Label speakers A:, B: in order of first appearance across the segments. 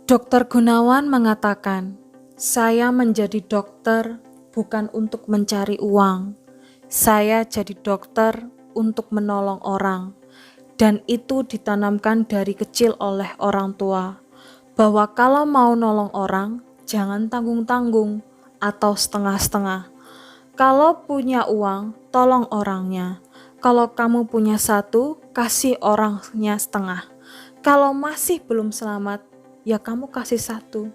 A: Dokter Gunawan mengatakan, "Saya menjadi dokter bukan untuk mencari uang. Saya jadi dokter untuk menolong orang." Dan itu ditanamkan dari kecil oleh orang tua, bahwa kalau mau nolong orang, jangan tanggung-tanggung atau setengah-setengah. Kalau punya uang, tolong orangnya. Kalau kamu punya satu, kasih orangnya setengah. Kalau masih belum selamat, ya kamu kasih satu.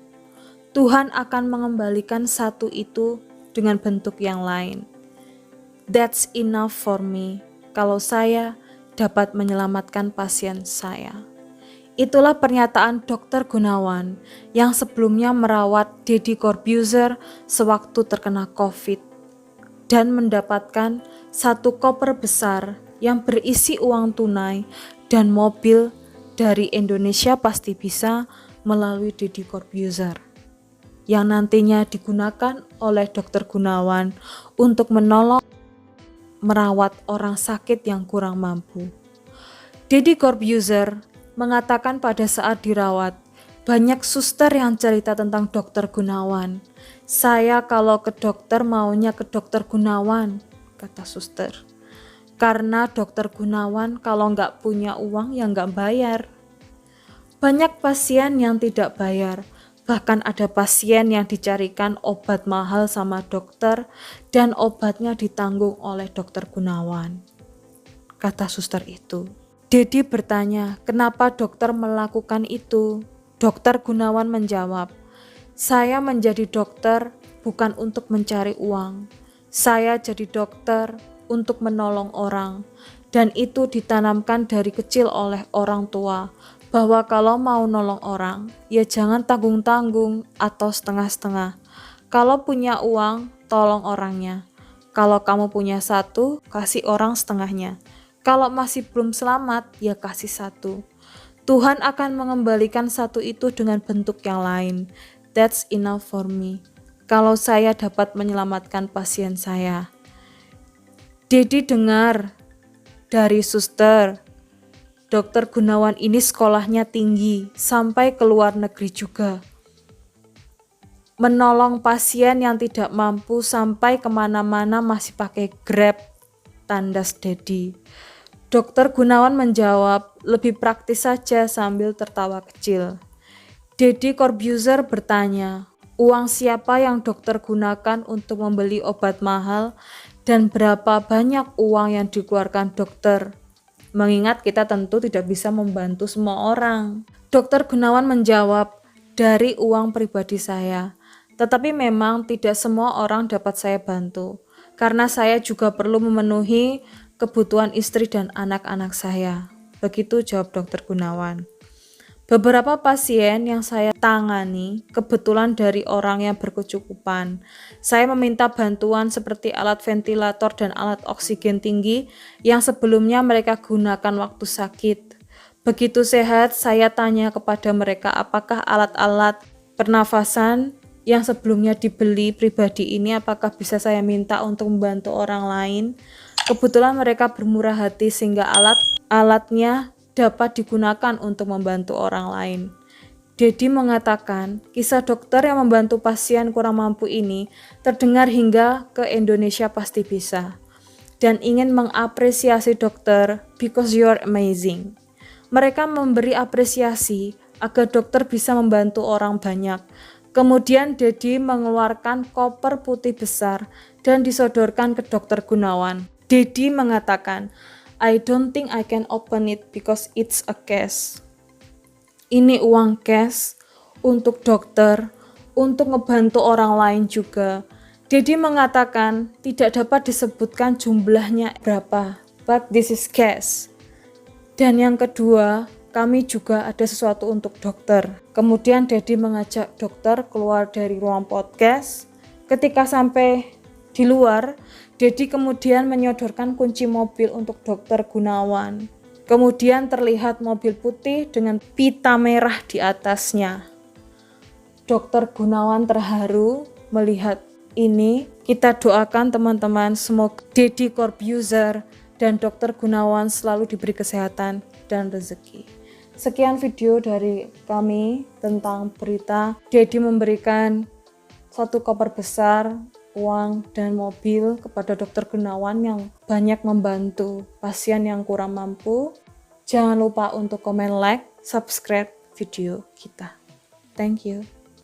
A: Tuhan akan mengembalikan satu itu dengan bentuk yang lain. That's enough for me. Kalau saya dapat menyelamatkan pasien saya. Itulah pernyataan Dr. Gunawan yang sebelumnya merawat Deddy Corbuzier sewaktu terkena COVID dan mendapatkan satu koper besar yang berisi uang tunai dan mobil dari Indonesia Pasti Bisa melalui Deddy Corbuzier yang nantinya digunakan oleh Dr. Gunawan untuk merawat orang sakit yang kurang mampu. Deddy Corbuzier mengatakan pada saat dirawat, banyak suster yang cerita tentang Dr. Gunawan. "Saya kalau ke dokter maunya ke Dr. Gunawan," kata suster. "Karena Dr. Gunawan kalau nggak punya uang ya nggak bayar." Banyak pasien yang tidak bayar, bahkan ada pasien yang dicarikan obat mahal sama dokter dan obatnya ditanggung oleh Dr. Gunawan, kata suster itu. Deddy bertanya, kenapa dokter melakukan itu? Dr. Gunawan menjawab, "Saya menjadi dokter bukan untuk mencari uang. Saya jadi dokter untuk menolong orang." Dan itu ditanamkan dari kecil oleh orang tua, bahwa kalau mau nolong orang, ya jangan tanggung-tanggung atau setengah-setengah. Kalau punya uang, tolong orangnya. Kalau kamu punya satu, kasih orang setengahnya. Kalau masih belum selamat, ya kasih satu. Tuhan akan mengembalikan satu itu dengan bentuk yang lain. That's enough for me. Kalau saya dapat menyelamatkan pasien saya. Deddy dengar dari suster, Dr. Gunawan ini sekolahnya tinggi, sampai ke luar negeri juga. Menolong pasien yang tidak mampu sampai kemana-mana masih pakai Grab, tandas Deddy. Dr. Gunawan menjawab, lebih praktis saja sambil tertawa kecil. Deddy Corbuzier bertanya, uang siapa yang dokter gunakan untuk membeli obat mahal dan berapa banyak uang yang dikeluarkan dokter? Mengingat kita tentu tidak bisa membantu semua orang. Dr. Gunawan menjawab, dari uang pribadi saya. Tetapi memang tidak semua orang dapat saya bantu, karena saya juga perlu memenuhi kebutuhan istri dan anak-anak saya. Begitu jawab Dr. Gunawan. Beberapa pasien yang saya tangani kebetulan dari orang yang berkecukupan. Saya meminta bantuan seperti alat ventilator dan alat oksigen tinggi yang sebelumnya mereka gunakan waktu sakit. Begitu sehat, saya tanya kepada mereka apakah alat-alat pernafasan yang sebelumnya dibeli pribadi ini apakah bisa saya minta untuk membantu orang lain. Kebetulan mereka bermurah hati sehingga alatnya dapat digunakan untuk membantu orang lain. Deddy mengatakan, kisah dokter yang membantu pasien kurang mampu ini terdengar hingga ke Indonesia Pasti Bisa, dan ingin mengapresiasi dokter because you're amazing. Mereka memberi apresiasi agar dokter bisa membantu orang banyak. Kemudian Deddy mengeluarkan koper putih besar dan disodorkan ke Dr. Gunawan. Deddy mengatakan, "I don't think I can open it because it's a cash." Ini uang cash untuk dokter, untuk ngebantu orang lain juga. Deddy mengatakan tidak dapat disebutkan jumlahnya berapa, but this is cash. Dan yang kedua, kami juga ada sesuatu untuk dokter. Kemudian Deddy mengajak dokter keluar dari ruang podcast. Ketika sampai di luar, Deddy kemudian menyodorkan kunci mobil untuk Dr. Gunawan. Kemudian terlihat mobil putih dengan pita merah di atasnya. Dr. Gunawan terharu melihat ini. Kita doakan teman-teman semoga Deddy Corbuzier dan Dr. Gunawan selalu diberi kesehatan dan rezeki. Sekian video dari kami tentang berita Dedi memberikan 1 koper besar uang dan mobil kepada Dr. Gunawan yang banyak membantu pasien yang kurang mampu. Jangan lupa untuk komen, like, subscribe video kita. Thank you.